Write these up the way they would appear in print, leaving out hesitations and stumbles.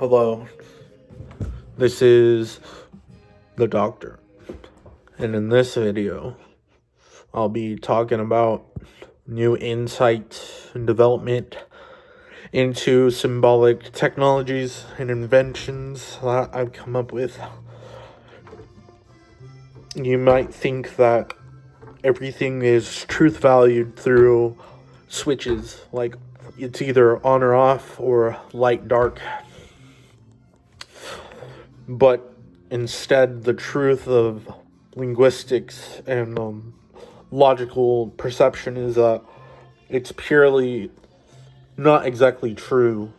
Hello, this is the doctor, and in this video, I'll be talking about new insight and development into symbolic technologies and inventions that I've come up with. You might think that everything is truth valued through switches, like it's either on or off or light dark. But instead, the truth of linguistics and logical perception is that it's purely not exactly true.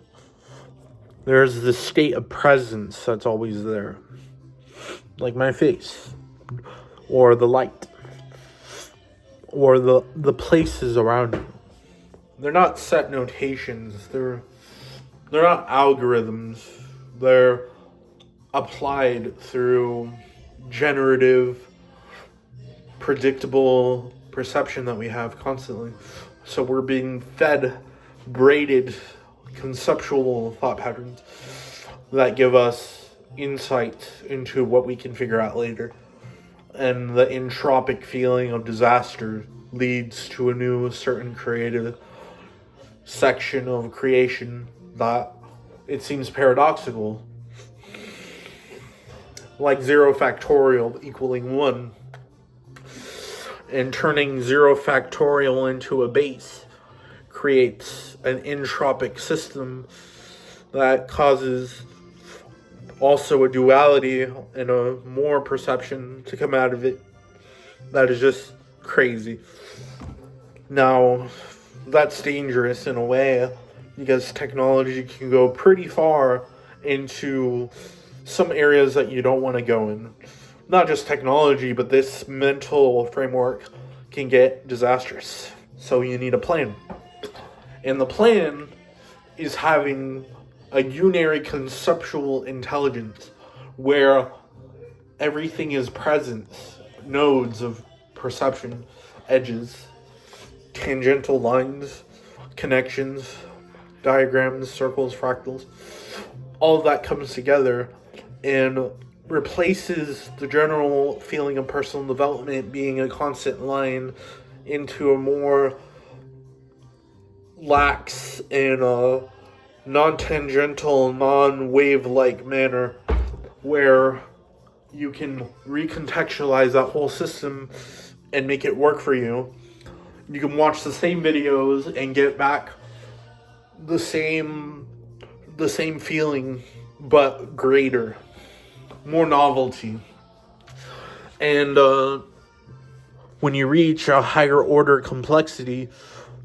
There's this state of presence that's always there, like my face, or the light, or the places around you. They're not set notations. They're not algorithms. They're applied through generative, predictable perception that we have constantly. So we're being fed braided conceptual thought patterns that give us insight into what we can figure out later. And the entropic feeling of disaster leads to a new certain creative section of creation that it seems paradoxical. Like 0 factorial equaling 1. And turning 0 factorial into a base creates an entropic system that causes also a duality and a more perception to come out of it that is just crazy. Now, that's dangerous in a way because technology can go pretty far into some areas that you don't want to go in. Not just technology, but this mental framework can get disastrous. So you need a plan. And the plan is having a unary conceptual intelligence where everything is present, nodes of perception, edges, tangential lines, connections, diagrams, circles, fractals. All of that comes together and replaces the general feeling of personal development being a constant line into a more lax and non-tangential, non-wave-like manner where you can recontextualize that whole system and make it work for you. You can watch the same videos and get back the same feeling, but greater. More novelty. And when you reach a higher order complexity,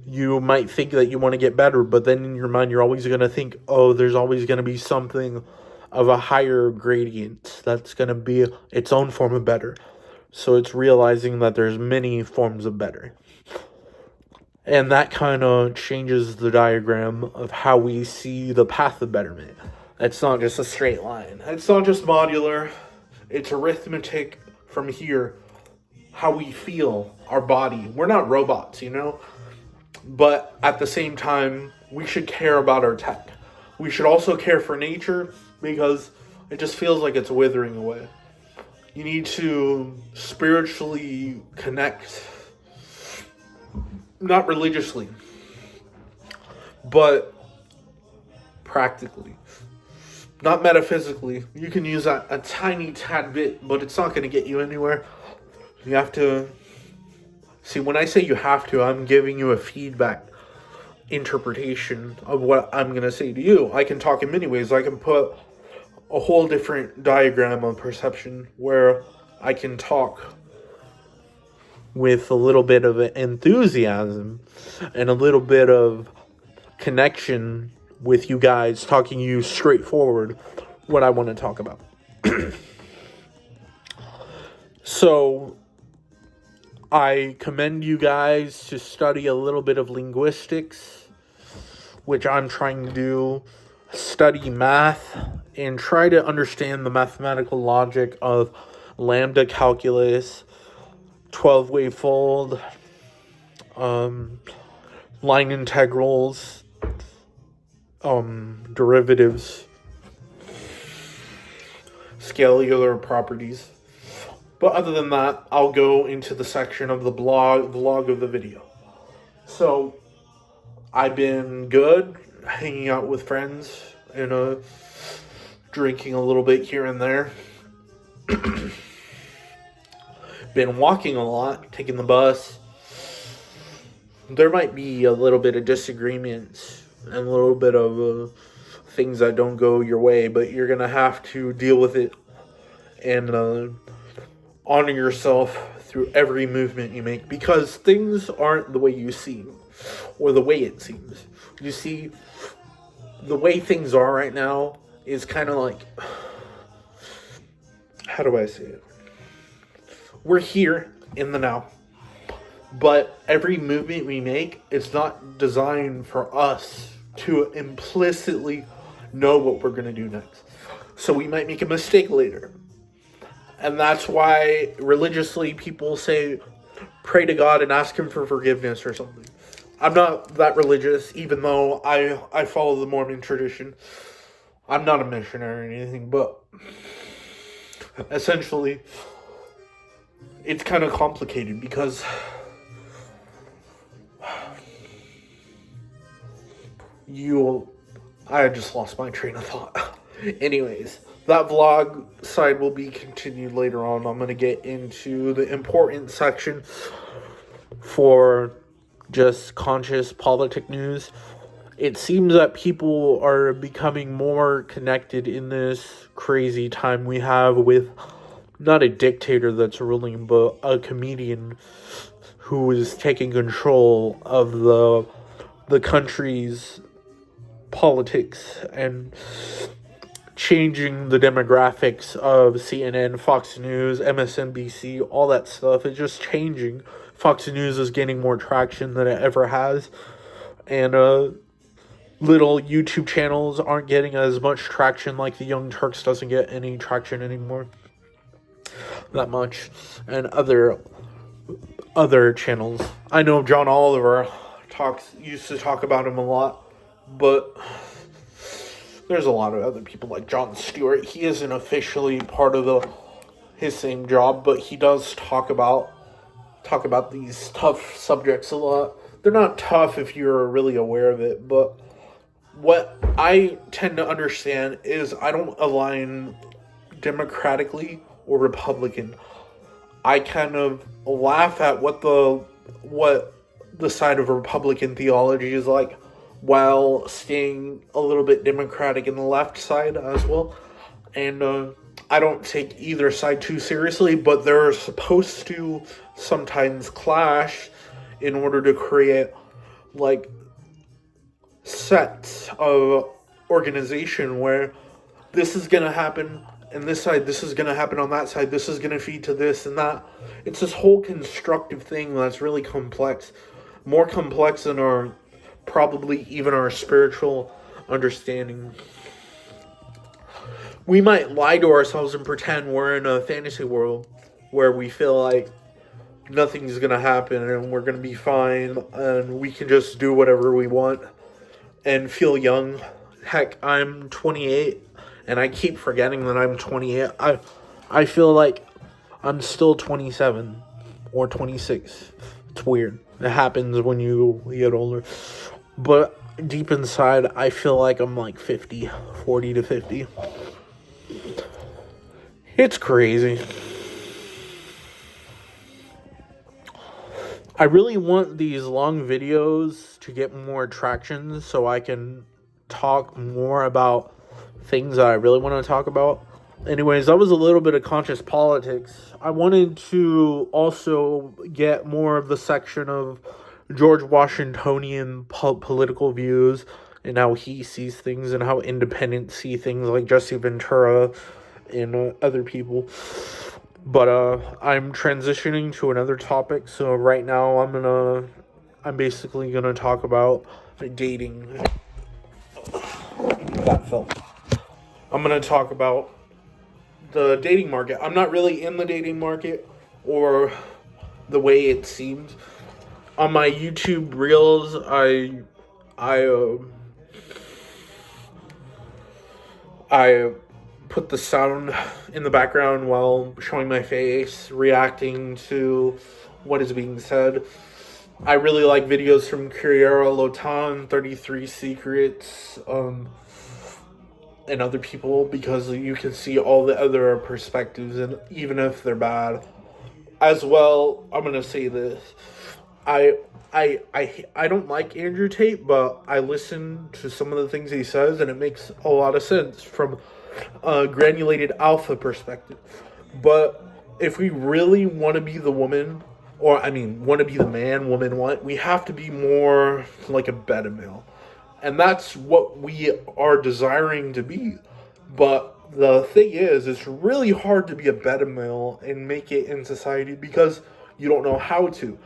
you might think that you want to get better, but then in your mind you're always going to think, oh, there's always going to be something of a higher gradient that's going to be its own form of better. So it's realizing that there's many forms of better. And that kind of changes the diagram of how we see the path of betterment. It's not just a straight line. It's not just modular. It's arithmetic from here. How we feel, our body. We're not robots, you know? But at the same time, we should care about our tech. We should also care for nature because it just feels like it's withering away. You need to spiritually connect. Not religiously, but practically. Not metaphysically. You can use that a tiny tad bit, but it's not going to get you anywhere. You have to... See, when I say you have to, I'm giving you a feedback interpretation of what I'm going to say to you. I can talk in many ways. I can put a whole different diagram of perception where I can talk with a little bit of enthusiasm and a little bit of connection with you guys, talking you straightforward what I want to talk about. So I commend you guys to study a little bit of linguistics, which I'm trying to do, study math, and try to understand the mathematical logic of lambda calculus, 12-wave fold, line integrals, derivatives, scalar properties. But other than that, I'll go into the section of the vlog of the video. So, I've been good, hanging out with friends, and drinking a little bit here and there. Been walking a lot, taking the bus. There might be a little bit of disagreements and a little bit of things that don't go your way, but you're going to have to deal with it and honor yourself through every movement you make, because things aren't the way you seem or the way it seems. You see, the way things are right now is kind of like, how do I say it? We're here in the now, but every movement we make is not designed for us to implicitly know what we're going to do next. So we might make a mistake later. And that's why religiously people say, pray to God and ask him for forgiveness or something. I'm not that religious, even though I follow the Mormon tradition. I'm not a missionary or anything, but essentially, it's kind of complicated because I just lost my train of thought. Anyways, that vlog side will be continued later on. I'm going to get into the important section for just conscious politic news. It seems that people are becoming more connected in this crazy time we have with not a dictator that's ruling, but a comedian who is taking control of the country's politics and changing the demographics of CNN, Fox News, MSNBC, all that stuff. It's just changing. Fox News is gaining more traction than it ever has. And little YouTube channels aren't getting as much traction, like the Young Turks doesn't get any traction anymore. That much. And other channels. I know John Oliver used to talk about him a lot, but there's a lot of other people like Jon Stewart. He isn't officially part of his same job, but he does talk about these tough subjects a lot. They're not tough if you're really aware of it, but what I tend to understand is I don't align democratically or Republican. I kind of laugh at what the side of Republican theology is like, while staying a little bit democratic in the left side as well. And I don't take either side too seriously, but they're supposed to sometimes clash in order to create like sets of organization where this is going to happen and this side, this is going to happen on that side, this is going to feed to this and that. It's this whole constructive thing that's really complex, more complex than probably even our spiritual understanding. We might lie to ourselves and pretend we're in a fantasy world where we feel like nothing's going to happen and we're going to be fine and we can just do whatever we want and feel young. Heck, I'm 28 and I keep forgetting that I'm 28. I feel like I'm still 27 or 26. It's weird. It happens when you get older. But deep inside, I feel like I'm like 50, 40 to 50. It's crazy. I really want these long videos to get more traction so I can talk more about things that I really want to talk about. Anyways, that was a little bit of conscious politics. I wanted to also get more of the section of George Washingtonian political views and how he sees things and how independents see things, like Jesse Ventura and other people. But I'm transitioning to another topic. So right now I'm basically gonna talk about dating. That felt. I'm gonna talk about the dating market. I'm not really in the dating market or the way it seems. On my YouTube reels, I put the sound in the background while showing my face, reacting to what is being said. I really like videos from Curiera Lotan, 33 Secrets, and other people, because you can see all the other perspectives, and even if they're bad. As well, I'm gonna say this. I don't like Andrew Tate, but I listen to some of the things he says, and it makes a lot of sense from a granulated alpha perspective. But if we really want to be the woman, or I mean, want to be the man women want, we have to be more like a beta male. And that's what we are desiring to be. But the thing is, it's really hard to be a beta male and make it in society because you don't know how to.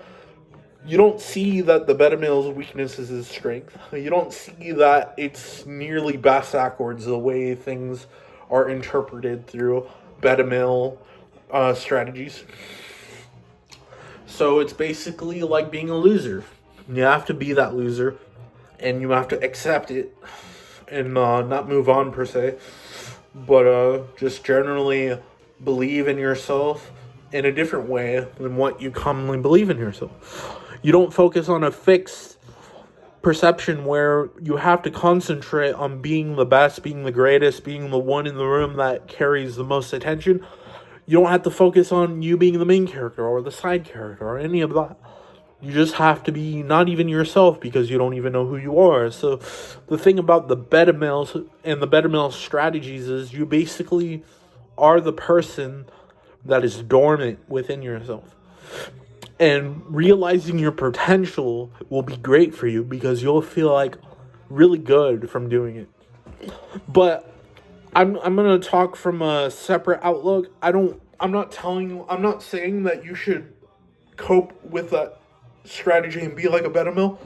You don't see that the beta male's weakness is his strength. You don't see that it's nearly backwards the way things are interpreted through beta male strategies. So it's basically like being a loser. You have to be that loser, and you have to accept it and not move on per se, but just generally believe in yourself in a different way than what you commonly believe in yourself. You don't focus on a fixed perception where you have to concentrate on being the best, being the greatest, being the one in the room that carries the most attention. You don't have to focus on you being the main character or the side character or any of that. You just have to be not even yourself because you don't even know who you are. So the thing about the beta males and the beta male strategies is you basically are the person that is dormant within yourself. And realizing your potential will be great for you because you'll feel like really good from doing it. But I'm gonna talk from a separate outlook. I'm not saying that you should cope with that strategy and be like a beta male.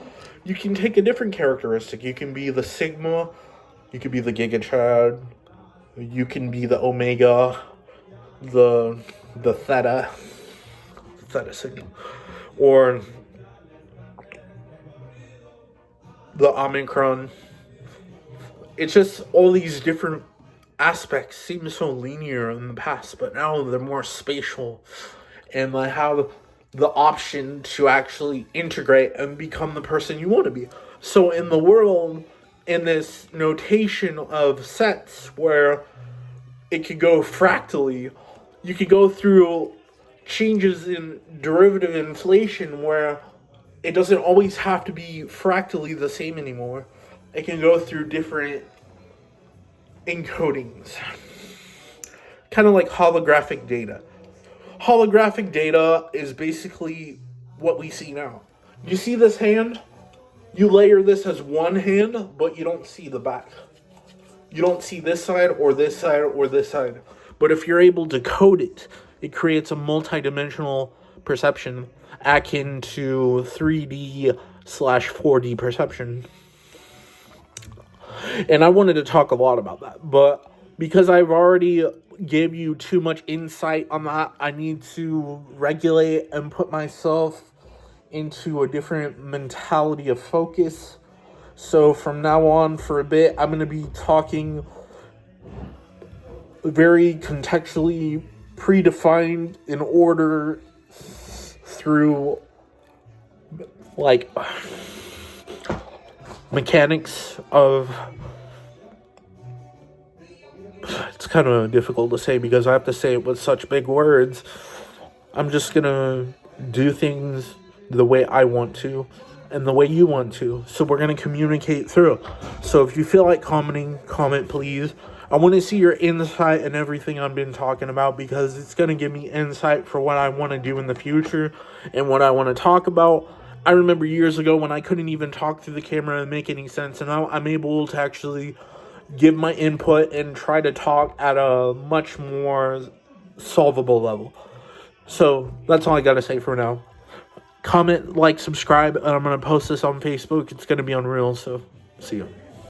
You can take a different characteristic. You can be the Sigma, you can be the Giga Chad, you can be the Omega, the Theta signal, or the Omicron. It's just all these different aspects seem so linear in the past, but now they're more spatial, and I have the option to actually integrate and become the person you want to be. So in the world, in this notation of sets where it could go fractally, you could go through changes in derivative inflation where it doesn't always have to be fractally the same anymore. It can go through different encodings. Kind of like holographic data. Holographic data is basically what we see now. You see this hand? You layer this as one hand, but you don't see the back. You don't see this side or this side or this side. But if you're able to code it, it creates a multi-dimensional perception akin to 3D/4D perception. And I wanted to talk a lot about that, but because I've already gave you too much insight on that, I need to regulate and put myself into a different mentality of focus. So from now on, for a bit, I'm going to be talking very contextually predefined in order through like mechanics of, it's kind of difficult to say because I have to say it with such big words. I'm just gonna do things the way I want to and the way you want to. So we're gonna communicate through. So if you feel like commenting, comment please. I want to see your insight and everything I've been talking about because it's going to give me insight for what I want to do in the future and what I want to talk about. I remember years ago when I couldn't even talk through the camera and make any sense, and now I'm able to actually give my input and try to talk at a much more solvable level. So that's all I got to say for now. Comment, like, subscribe, and I'm going to post this on Facebook. It's going to be on Reels, so see you.